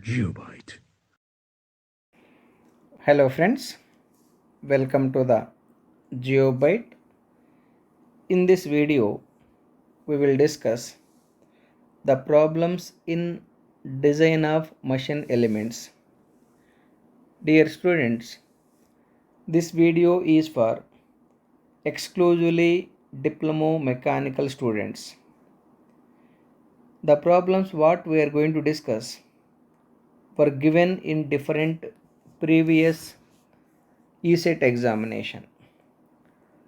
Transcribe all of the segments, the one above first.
Geobyte. Hello friends, welcome to the Geobyte. In this video, we will discuss the problems in design of machine elements. Dear students, this video is for exclusively diploma mechanical students. The problems what we are going to discuss were given in different previous ESET examination.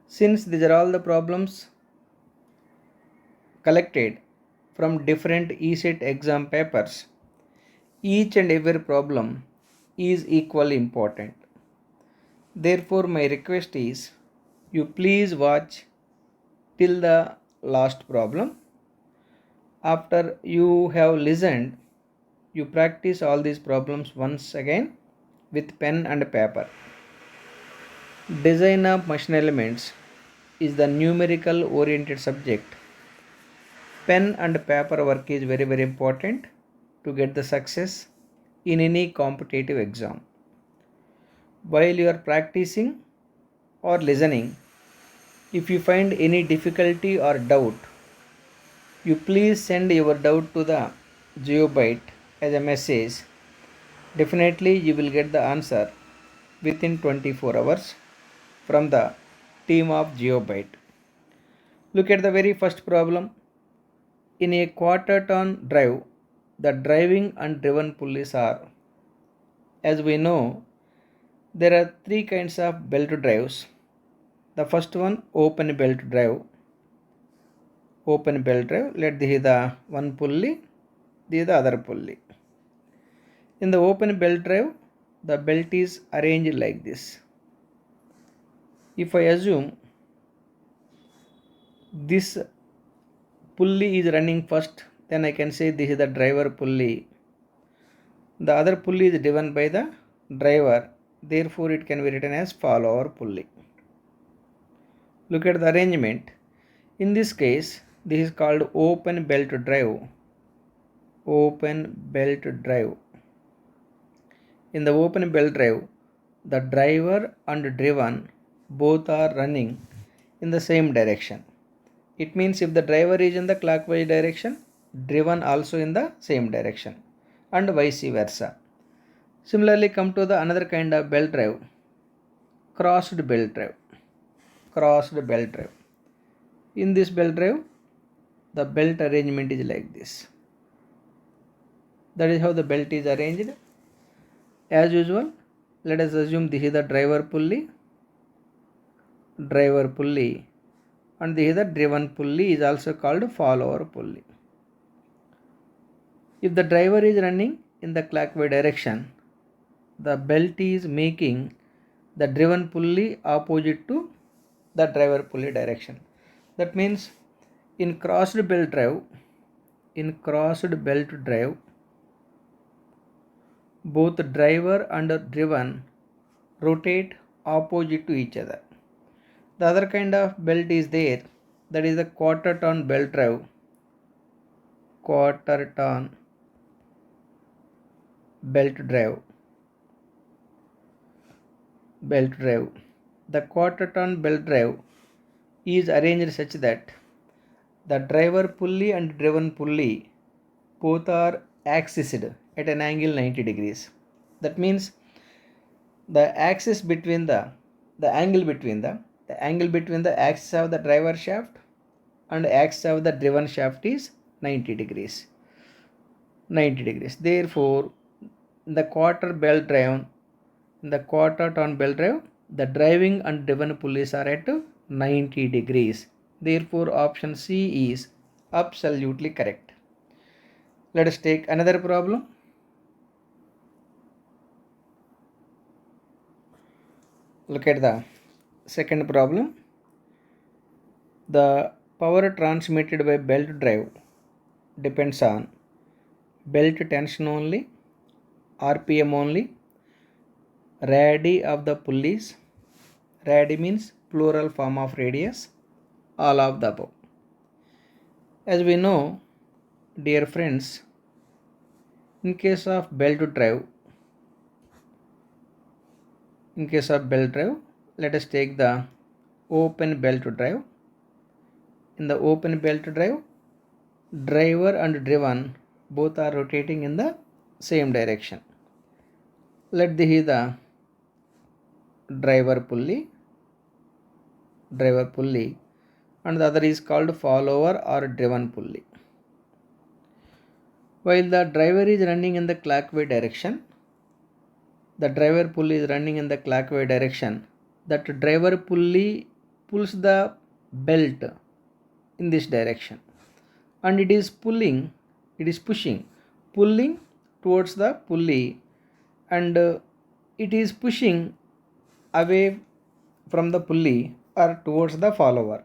Since these are all the problems collected from different ESET exam papers, each and every problem is equally important. Therefore, my request is you please watch till the last problem. After you have listened, you practice all these problems once again with pen and paper. Design of machine elements is the numerical oriented subject. Pen and paper work is very important to get the success in any competitive exam. While you are practicing or listening, if you find any difficulty or doubt, you please send your doubt to the Geobyte as a message. Definitely you will get the answer within 24 hours from the team of Geobyte. Look at the very first problem. In a quarter ton drive, the driving and driven pulleys are, as we know, there are three kinds of belt drives. The first one, open belt drive. Open belt drive, let this is the one pulley, this is the other pulley. In the open belt drive, the belt is arranged like this. If I assume this pulley is running first, then I can say this is the driver pulley. The other pulley is driven by the driver, therefore it can be written as follower pulley. Look at the arrangement. In this case, this is called open belt drive. Open belt drive. In the open belt drive, the driver and driven both are running in the same direction. It means if the driver is in the clockwise direction, driven also in the same direction, and vice versa. Similarly, come to the another kind of belt drive, crossed belt drive. Crossed belt drive. In this belt drive, the belt arrangement is like this. That is how the belt is arranged. As usual, let us assume this is the driver pulley, and this is the driven pulley is also called follower pulley. If the driver is running in the clockwise direction, the belt is making the driven pulley opposite to the driver pulley direction. That means in crossed belt drive, both driver and driven rotate opposite to each other. The other kind of belt is there, that is the quarter turn belt drive. Quarter turn belt drive. The quarter turn belt drive is arranged such that the driver pulley and driven pulley both are axised at an angle 90 degrees. That means the axis between the angle between the axis of the driver shaft and axis of the driven shaft is 90 degrees. Therefore, the quarter turn belt drive, the driving and driven pulleys are at 90 degrees. Therefore, option C is absolutely correct. Let us take another problem. Look at the second problem. The power transmitted by belt drive depends on belt tension only, RPM only, radii of the pulleys. Radii means plural form of radius, all of the above. As we know, dear friends, In case of belt drive, let us take the open belt drive. In the open belt drive, driver and driven both are rotating in the same direction. Let this is the driver pulley, and the other is called follower or driven pulley. While the driver is running in the clockwise direction, the driver pulley is running in the clockwise direction, that driver pulley pulls the belt in this direction, and it is pulling towards the pulley, and it is pushing away from the pulley or towards the follower.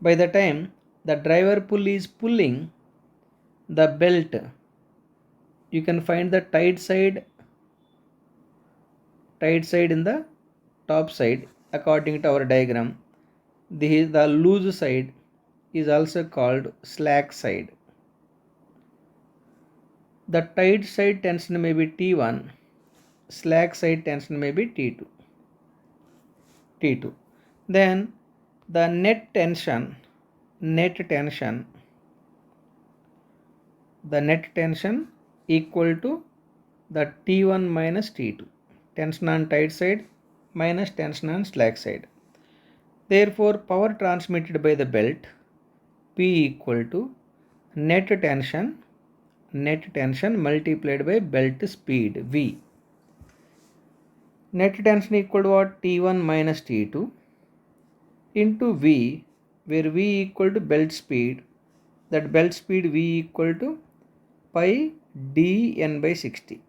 By the time the driver pulley is pulling the belt, you can find the tight side in the top side. According to our diagram, the loose side is also called slack side. The tight side tension may be T1, slack side tension may be T2. Then the net tension equal to the T1 minus T2, tension on tight side minus tension on slack side. Therefore, power transmitted by the belt P equal to net tension multiplied by belt speed V. Net tension equal to what? T1 minus T2 into V, where V equal to belt speed. That belt speed V equal to pi dN by 60.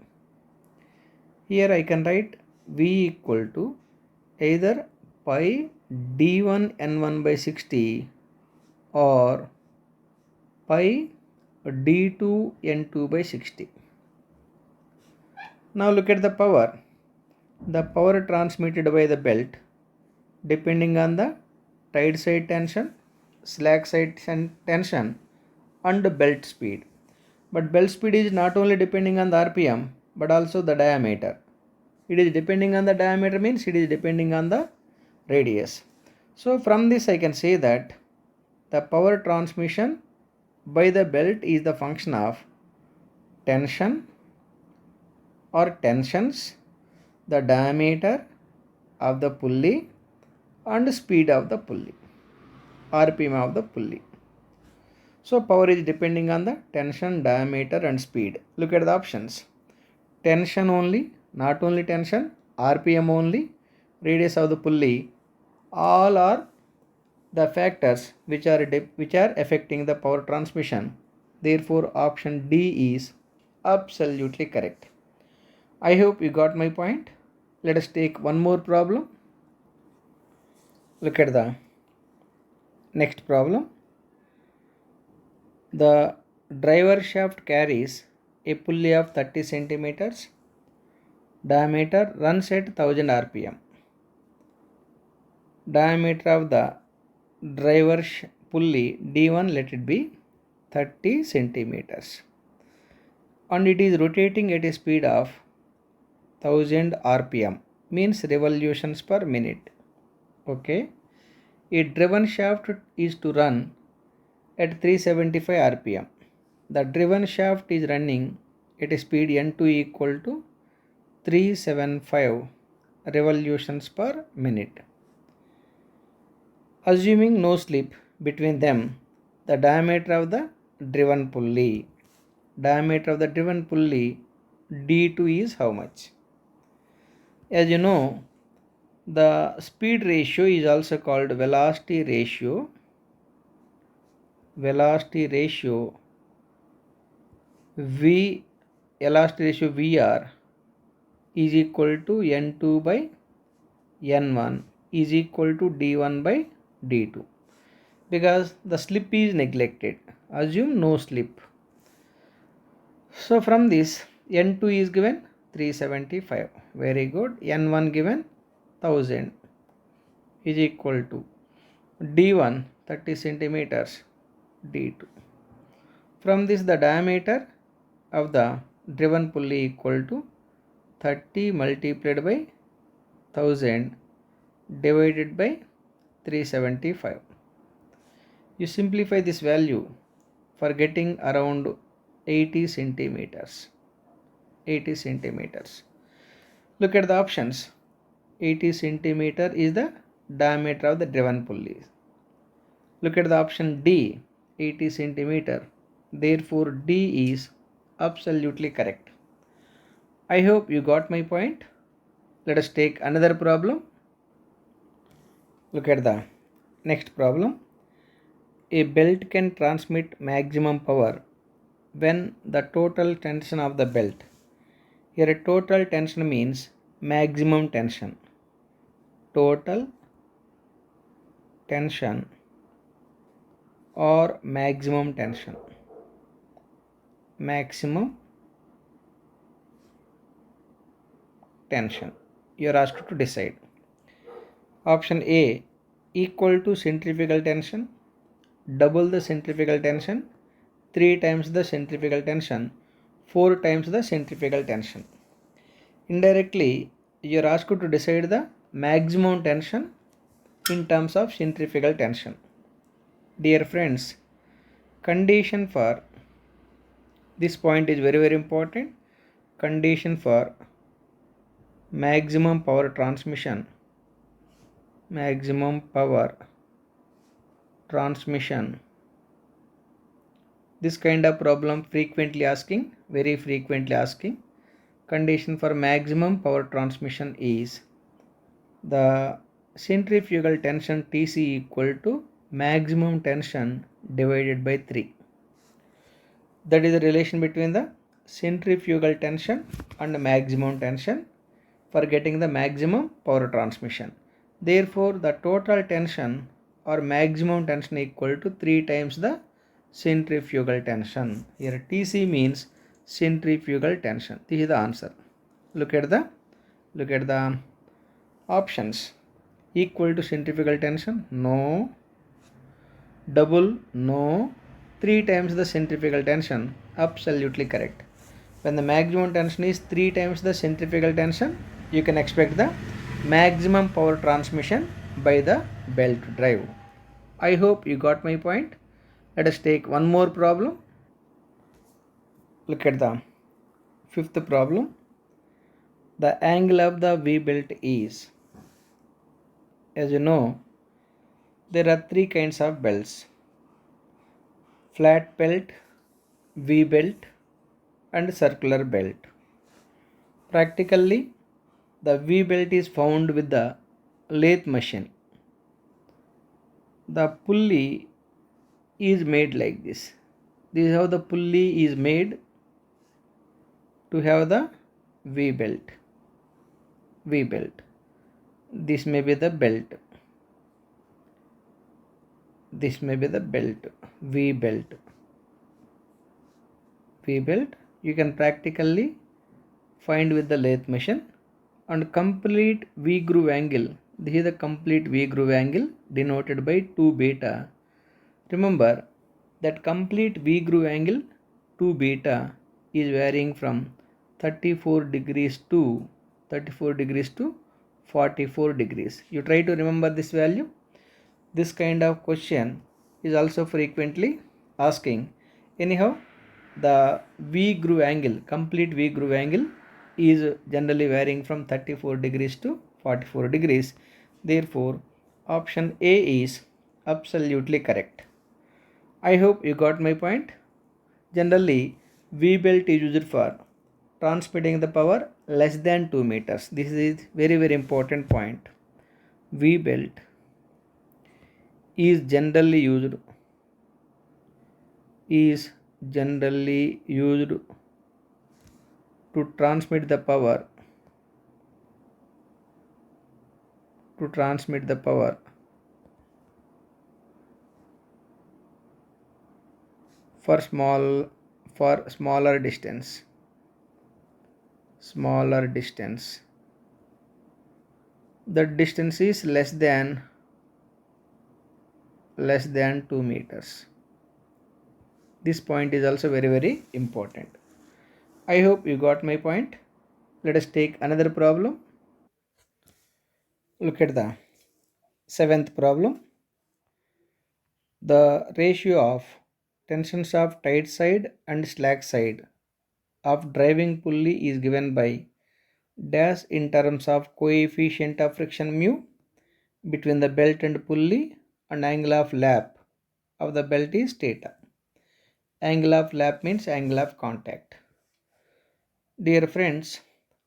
Here I can write V equal to either pi d1 n1 by 60 or pi d2 n2 by 60. Now look at the power. The power transmitted by the belt, depending on the tight side tension, slack side tension, and belt speed. But belt speed is not only depending on the RPM but also the diameter. It is depending on the diameter means it is depending on the radius. So from this I can say that the power transmission by the belt is the function of tension or tensions, the diameter of the pulley, and speed of the pulley, RPM of the pulley. So power is depending on the tension, diameter, and speed. Look at the options. Tension only, not only tension, RPM only, radius of the pulley, all are the factors which are affecting the power transmission. Therefore, option D is absolutely correct. I hope you got my point. Let us take one more problem. Look at the next problem. The driver shaft carries a pulley of 30 centimeters diameter, runs at 1000 rpm. Diameter of the driver pulley D1, let it be 30 centimeters, and it is rotating at a speed of 1000 rpm, means revolutions per minute. Okay, a driven shaft is to run at 375 rpm. The driven shaft is running at a speed n2 equal to 375 revolutions per minute. Assuming no slip between them, the diameter of the driven pulley D2 is how much? As you know, the speed ratio is also called velocity ratio. Velocity ratio VR is equal to N2 by N1 is equal to D1 by D2, because the slip is neglected. Assume no slip. So from this, N2 is given 375. Very good. N1 given 1000 is equal to D1 30 centimeters D2. From this, the diameter of the driven pulley equal to 30 multiplied by 1000 divided by 375. You simplify this value for getting around 80 centimeters. 80 centimeters. Look at the options. 80 centimeter is the diameter of the driven pulley. Look at the option D, 80 centimeter. Therefore, D is absolutely correct. I hope you got my point. Let us take another problem. Look at the next problem. A belt can transmit maximum power when the total tension of the belt. Here, total tension means maximum tension. Total tension or maximum tension. Maximum tension. You are asked to decide. Option A, equal to centrifugal tension, double the centrifugal tension, 3 times the centrifugal tension, 4 times the centrifugal tension. Indirectly, you are asked to decide the maximum tension in terms of centrifugal tension. Dear friends, condition for this point is very important. Condition for maximum power transmission. Maximum power transmission. This kind of problem frequently asking, very frequently asking. Condition for maximum power transmission is the centrifugal tension Tc equal to maximum tension divided by 3. That is the relation between the centrifugal tension and maximum tension for getting the maximum power transmission. Therefore, the total tension or maximum tension equal to 3 times the centrifugal tension. Here Tc means centrifugal tension. This is the answer. Look at the options. Equal to centrifugal tension? No. Double? No. 3 times the centrifugal tension? Absolutely correct. When the maximum tension is 3 times the centrifugal tension, you can expect the maximum power transmission by the belt drive. I hope you got my point. Let us take one more problem. Look at the fifth problem. The angle of the V belt is, as you know, there are 3 kinds of belts: flat belt, V belt, and circular belt. Practically, the V belt is found with the lathe machine. The pulley is made like this. This is how the pulley is made to have the V belt. V belt. This may be the belt. This may be the belt. V belt. V belt you can practically find with the lathe machine. And complete V groove angle. This is the complete V groove angle denoted by 2 beta. Remember that complete V groove angle 2 beta is varying from 34 degrees to 44 degrees. You try to remember this value. This kind of question is also frequently asking. Anyhow, the V groove angle, complete V groove angle is generally varying from 34 degrees to 44 degrees. Therefore, option A is absolutely correct. I hope you got my point. Generally, V belt is used for transmitting the power less than 2 meters. This is very important point. V belt is generally used to transmit the power for smaller distance. The distance is less than 2 meters. This point is also very important. I hope you got my point. Let us take another problem. Look at the seventh problem. The ratio of tensions of tight side and slack side of driving pulley is given by dash in terms of coefficient of friction mu between the belt and pulley, and angle of lap of the belt is theta. Angle of lap means angle of contact. Dear friends,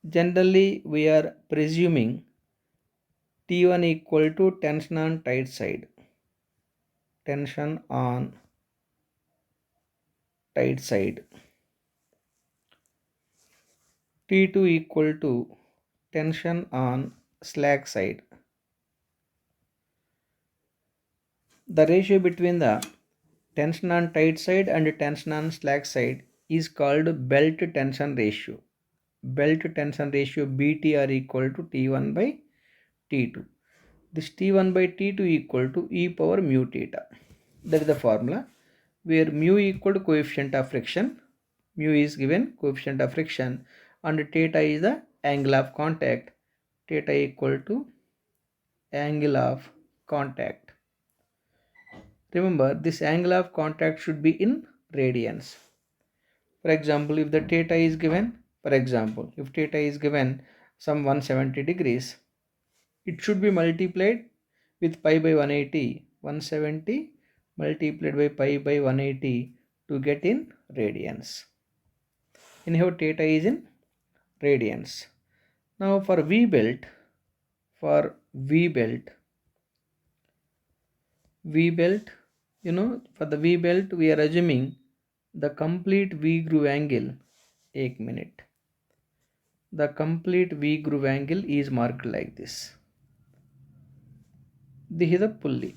generally we are presuming T1 equal to tension on tight side. Tension on tight side. T2 equal to tension on slack side. The ratio between the tension on tight side and tension on slack side is called belt tension ratio. Belt tension ratio BT are equal to T1 by T2. This T1 by T2 equal to e power mu theta. That is the formula where mu equal to coefficient of friction. Mu is given coefficient of friction and theta is the angle of contact. Theta equal to angle of contact. Remember, this angle of contact should be in radians. For example, if the theta is given, if theta is given some 170 degrees, it should be multiplied with pi by 180. 170 multiplied by pi by 180 to get in radians. Anyhow, theta is in radians. Now for V belt, for V belt, for the V belt we are assuming the complete V groove angle. एक minute. The complete V groove angle is marked like this. This is the pulley.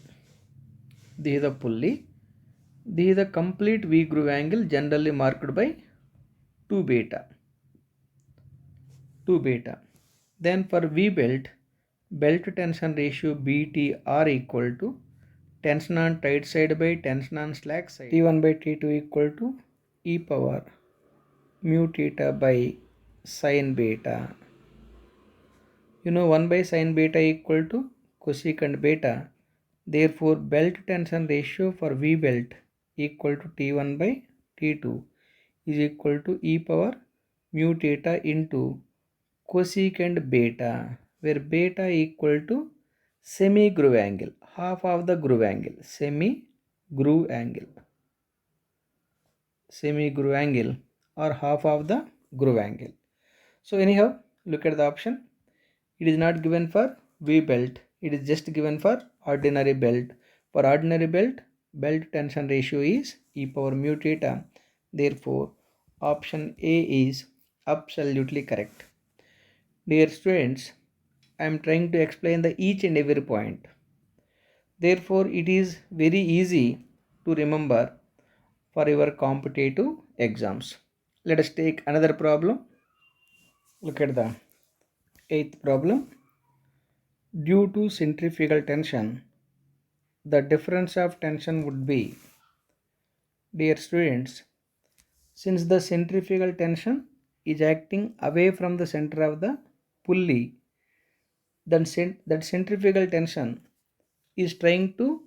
This is the pulley. This is the complete V groove angle generally marked by 2 beta. 2 beta. Then for V belt, belt tension ratio BT are equal to tension on tight side by tension on slack side. T1 by T2 equal to e power mu theta by sin beta. 1 by sin beta equal to cosecant beta. Therefore, belt tension ratio for V belt equal to T1 by T2 is equal to e power mu theta into cosecant beta, where beta equal to semi groove angle, half of the groove angle, semi groove angle or half of the groove angle. So anyhow, look at the option. It is not given for V belt, it is just given for ordinary belt. For ordinary belt, belt tension ratio is e power mu theta. Therefore, option A is absolutely correct. Dear students, I am trying to explain the each and every point. Therefore, it is very easy to remember for your competitive exams. Let us take another problem. Look at the eighth problem. Due to centrifugal tension, the difference of tension would be, dear students, since the centrifugal tension is acting away from the center of the pulley, then that centrifugal tension is trying to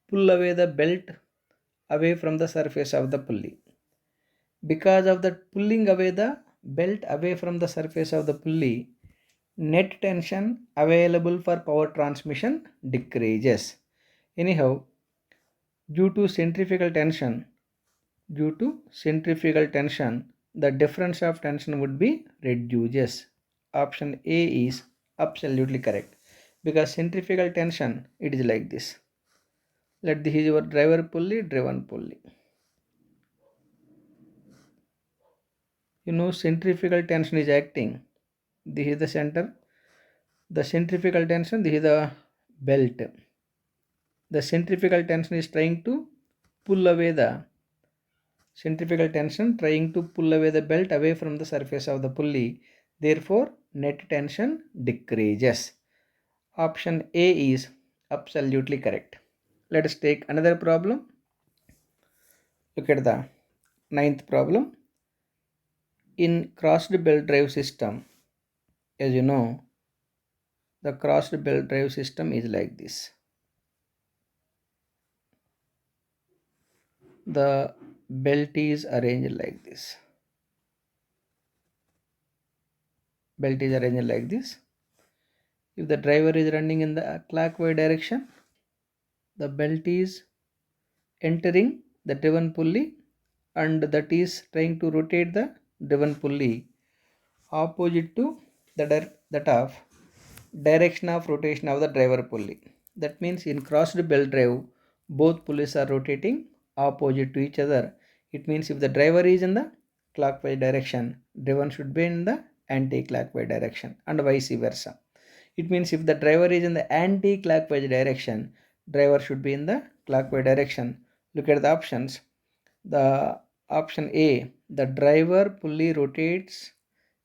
pull away the belt away from the surface of the pulley. Because of that pulling away the belt away from the surface of the pulley, net tension available for power transmission decreases. Anyhow, due to centrifugal tension, the difference of tension would be reduces. Option A is absolutely correct, because centrifugal tension, it is like this. Let this is your driven pulley. Centrifugal tension is acting. This is the center. The centrifugal tension, this is the belt. The centrifugal tension is trying to pull away the belt away from the surface of the pulley. Therefore, net tension decreases. Option A is absolutely correct. Let us take another problem. Look at the ninth problem. In crossed belt drive system, as you know, the crossed belt drive system is like this. The belt is arranged like this. Belt is arranged like this. If the driver is running in the clockwise direction, the belt is entering the driven pulley and that is trying to rotate the driven pulley opposite to that of direction of rotation of the driver pulley. That means in crossed belt drive, both pulleys are rotating opposite to each other. It means if the driver is in the clockwise direction, driven should be in the anti-clockwise direction and vice versa. It means if the driver is in the anti-clockwise direction, driver should be in the clockwise direction. Look at the options. The option A, the driver pulley rotates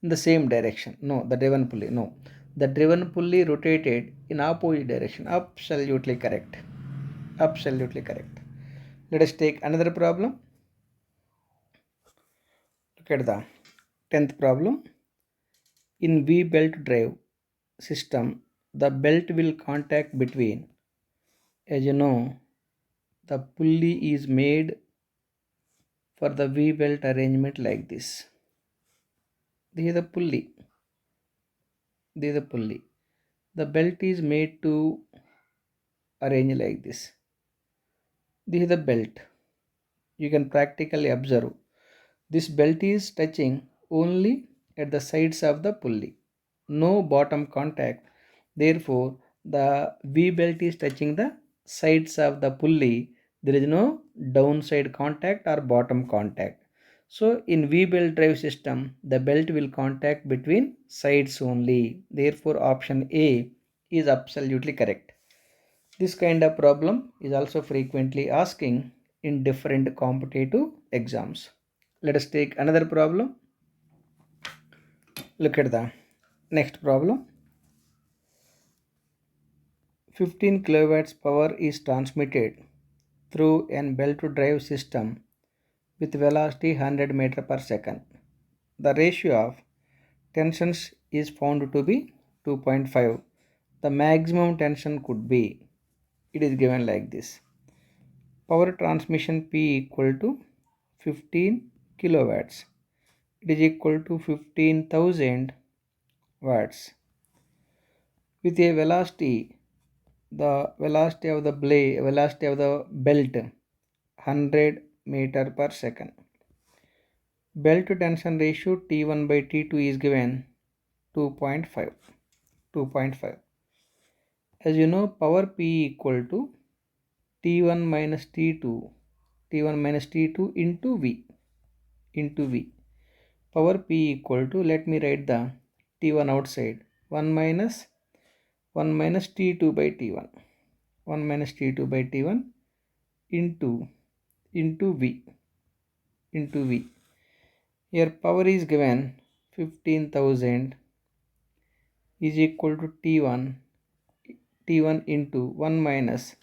in the same direction. No, the driven pulley. No, the driven pulley rotated in opposite direction. Absolutely correct. Absolutely correct. Let us take another problem. Look at the 10th problem. In V belt drive system, the belt will contact between, as you know, the pulley is made for the V belt arrangement like this. This is the pulley. This is the pulley. The belt is made to arrange like this. This is the belt. You can practically observe. This belt is touching only at the sides of the pulley. No bottom contact. Therefore, the V belt is touching the sides of the pulley. There is no downside contact or bottom contact. So, in V belt drive system, the belt will contact between sides only. Therefore, option A is absolutely correct. This kind of problem is also frequently asking in different competitive exams. Let us take another problem. Look at the next problem. 15 kilowatts power is transmitted through an belt drive system with velocity 100 meter per second. The ratio of tensions is found to be 2.5. The maximum tension could be, it is given like this. Power transmission P equal to 15 kilowatts. It is equal to 15,000 watts. With a velocity, the velocity of the blade, velocity of the belt 100 meter per second. Belt to tension ratio T1 by T2 is given 2.5. 2.5. As you know, power P equal to T1 minus T2. T1 minus T2 into V. Into V. Power P equal to, let me write the T1 outside. 1 minus T2 by T1. 1 minus T2 by T1 into V. Into V. Here power is given 15,000 is equal to T1 into 1 minus,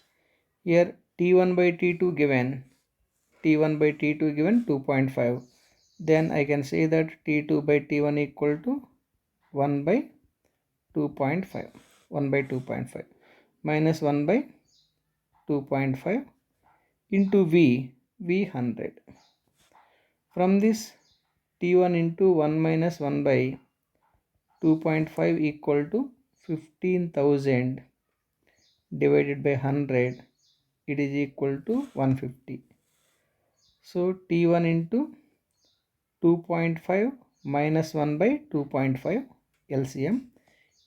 here T1 by T2 given 2.5, then I can say that T2 by T1 equal to 1 by 2.5, 1 by 2.5 minus 1 by 2.5 into V 100. From this, T1 into 1 minus 1 by 2.5 equal to 15,000 divided by 100, it is equal to 150. So T1 into 2.5 minus 1 by 2.5 LCM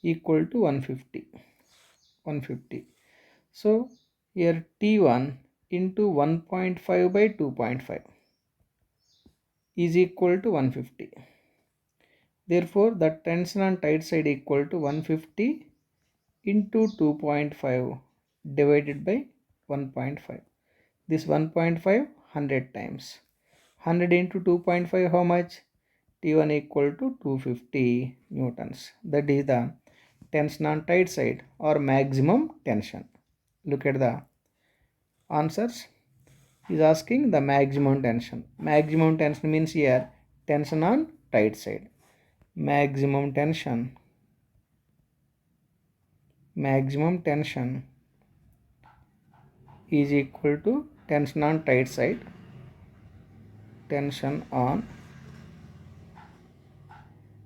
equal to 150. 150. So here T1 into 1.5 by 2.5 is equal to 150. Therefore, the tension on tight side equal to 150 into 2.5 divided by 1.5. This 1.5 100 times. 100 into 2.5 how much? T1 equal to 250 newtons. That is the tension on tight side or maximum tension. Look at the answers. Is asking the maximum tension. Maximum tension means here tension on tight side. Maximum tension is equal to tension on tight side, tension on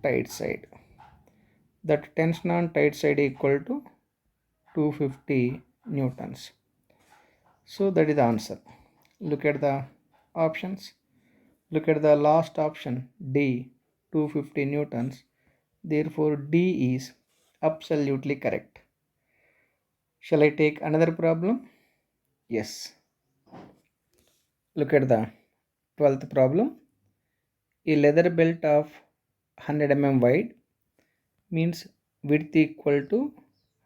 tight side. That tension on tight side equal to 250 newtons. So that is the answer. Look at the options. Look at the last option, D, 250 newtons. Therefore, D is absolutely correct. Shall I take another problem? Yes. Look at the 12th problem. A leather belt of 100 mm wide means width equal to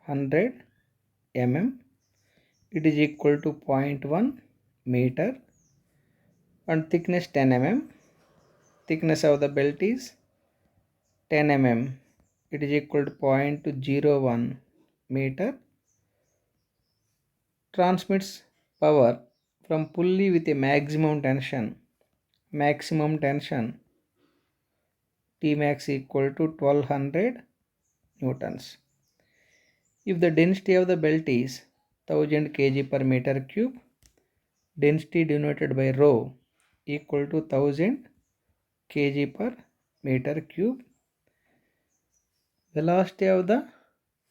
100 mm. It is equal to 0.1 meter and thickness 10 mm. Thickness of the belt is 10 mm. It is equal to 0.01 meter. Transmits power from pulley with a maximum tension Tmax equal to 1200 newtons. If the density of the belt is 1000 kg per meter cube, density denoted by rho equal to 1000 kg per meter cube. Velocity of the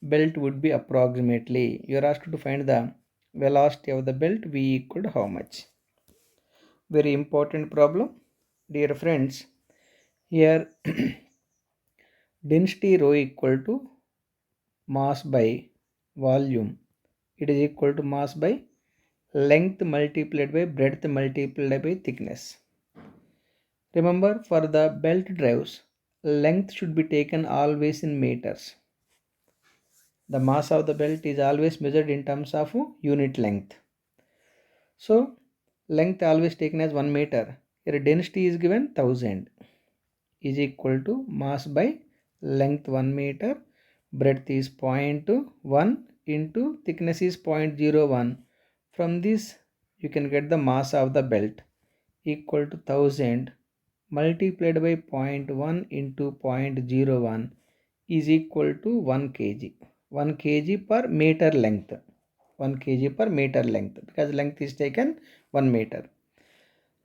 belt would be approximately, you are asked to find the velocity of the belt V equal to how much. Very important problem, dear friends. Here density rho equal to mass by volume. It is equal to mass by length multiplied by breadth multiplied by thickness. Remember, for the belt drives, length should be taken always in meters. The mass of the belt is always measured in terms of unit length. So, length always taken as 1 meter. Here density is given 1000 is equal to mass by length 1 meter, breadth is 0.1 into thickness is 0.01. From this you can get the mass of the belt equal to 1000 multiplied by 0.1 into 0.01 is equal to 1 kg. 1 kg per meter length. 1 kg per meter length, because length is taken 1 meter.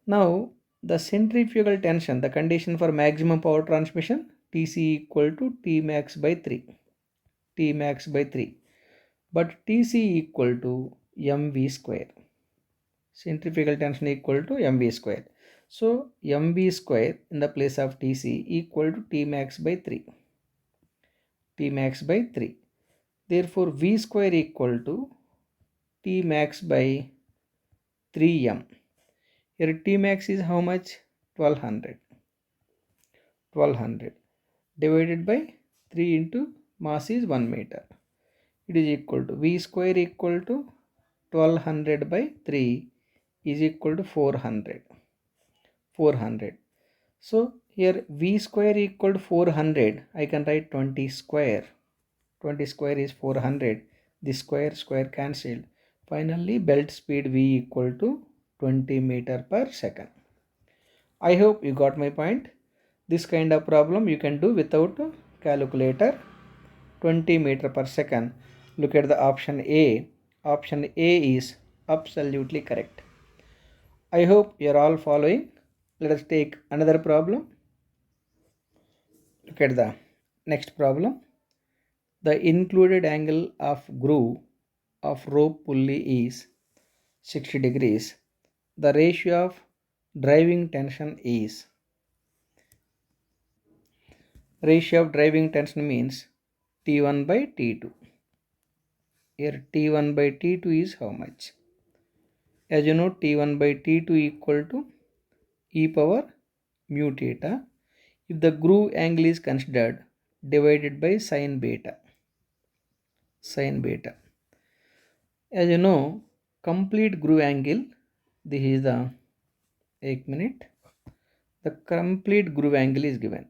Now the centrifugal tension, the condition for maximum power transmission, Tc equal to Tmax by 3. Tmax by 3. But Tc equal to mv square. Centrifugal tension equal to mv square. So mv square in the place of Tc equal to Tmax by 3. Tmax by 3. Therefore V square equal to Tmax by 3m. Here Tmax is how much? 1200. 1200 divided by 3 into mass is 1 meter. It is equal to V square equal to 1200 by 3 is equal to 400. 400. So here V square equal to 400. I can write 20 square. 20 square is 400. The square cancelled. Finally belt speed V equal to 20 meter per second. I hope you got my point. This kind of problem you can do without a calculator. 20 meter per second. Look at the option A. Option A is absolutely correct. I hope you are all following. Let us take another problem. Look at the next problem. The included angle of groove of rope pulley is 60 degrees. The ratio of driving tension is, ratio of driving tension means T1 by T2. Here T1 by T2 is how much? As you know, T1 by T2 equal to e power mu theta if the groove angle is considered divided by sine beta. Sine beta. As you know, complete groove angle, this is the 1 minute. The complete groove angle is given.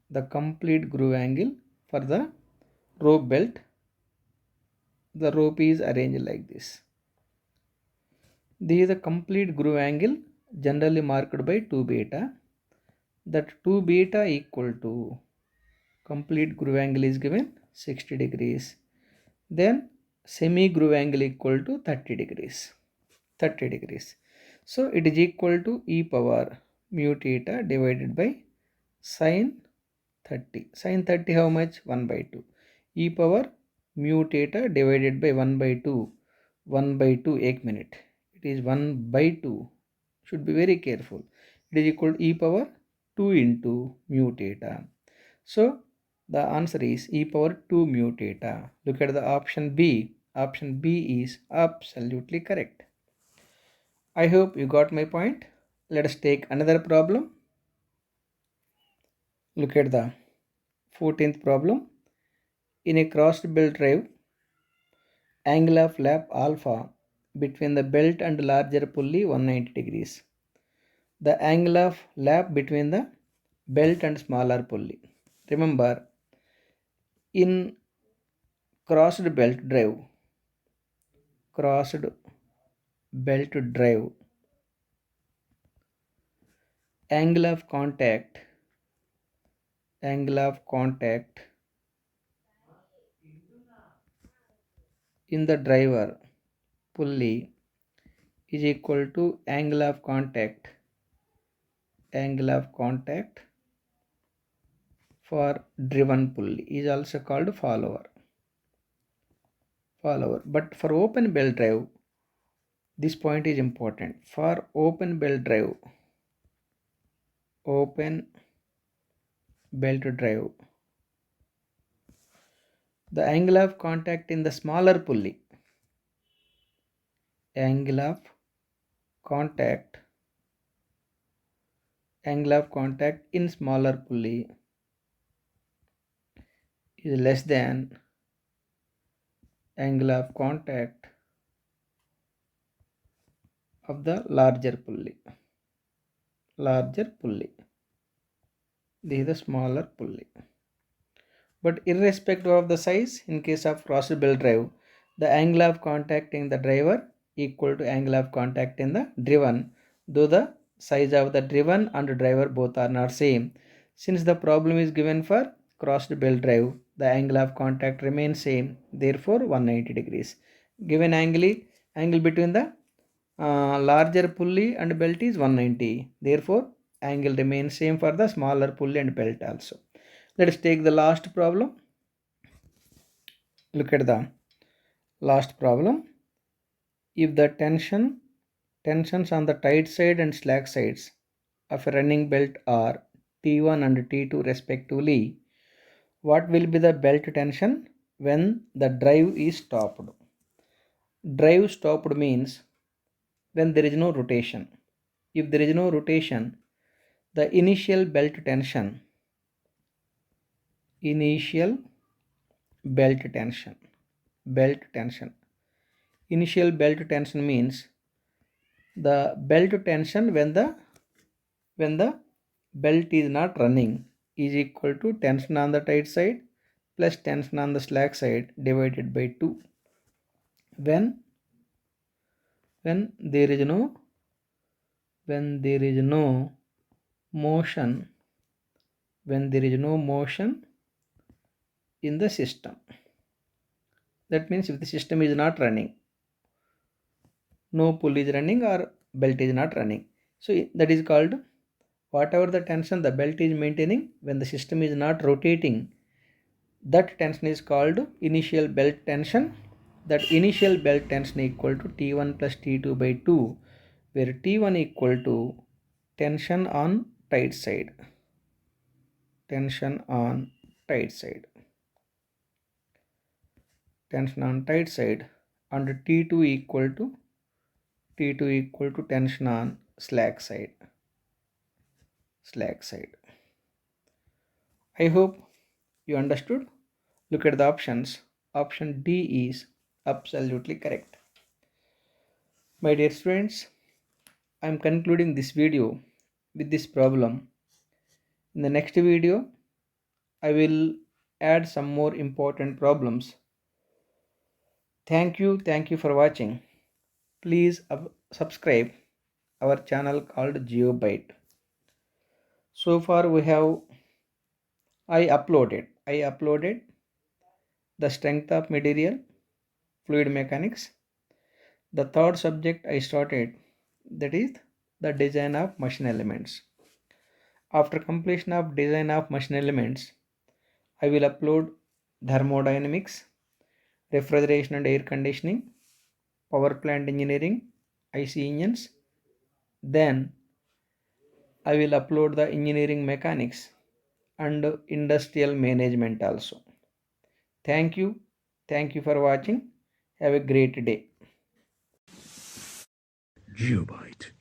The complete groove angle for the rope belt, the rope is arranged like this. This is the complete groove angle, generally marked by 2 beta. that 2 beta equal to complete groove angle is given 60 degrees. Then semi groove angle equal to 30 degrees. 30 degrees. So it is equal to e power mu theta divided by sin 30. Sin 30 how much? 1 by 2. E power mu theta divided by 1 by 2. 1 by 2 1 minute. It is 1 by 2. Should be very careful. It is equal to e power 2 into mu theta. So the answer is e power 2 mu theta. Look at the option B. Option B is absolutely correct. I hope you got my point. Let us take another problem. Look at the 14th problem. In a crossed belt drive, angle of lap alpha between the belt and larger pulley 190 degrees. The angle of lap between the belt and smaller pulley. Remember, in crossed belt drive, angle of contact in the driver pulley is equal to angle of contact for driven pulley is also called follower. But for open belt drive, this point is important. For open belt drive, the angle of contact in the smaller pulley, angle of contact in smaller pulley is less than angle of contact of the larger pulley. This is the smaller pulley. But irrespective of the size, in case of crossed belt drive, the angle of contact in the driver equal to angle of contact in the driven, though the size of the driven and driver both are not same. Since the problem is given for crossed belt drive, the angle of contact remains same, therefore 190 degrees. Given angle between the larger pulley and belt is 190, therefore angle remains same for the smaller pulley and belt also. Let us take the last problem. Look at the last problem. If the tensions on the tight side and slack sides of a running belt are T1 and T2 respectively, what will be the belt tension when the drive is stopped? Drive stopped means when there is no rotation. If there is no rotation, the initial belt tension initial belt tension means the belt tension when the belt is not running is equal to tension on the tight side plus tension on the slack side divided by 2. When there is no motion in the system, that means if the system is not running, no pull is running or belt is not running, so that is called, whatever the tension the belt is maintaining when the system is not rotating, that tension is called initial belt tension. That initial belt tension equal to T1 plus T2 by 2, where T1 equal to tension on tight side and T2 equal to tension on slack side. I hope you understood. Look at the options. Option D is absolutely correct. My dear students, I am concluding this video with this problem. In the next video, I will add some more important problems. Thank you for watching. Please subscribe our channel called GeoByte, So far we have I uploaded the strength of material, fluid mechanics. The third subject I started, that is the design of machine elements. After completion of design of machine elements, I will upload thermodynamics, refrigeration and air conditioning, power plant engineering, IC engines. Then I will upload the engineering mechanics and industrial management also. Thank you. Thank you for watching. Have a great day. Geobyte.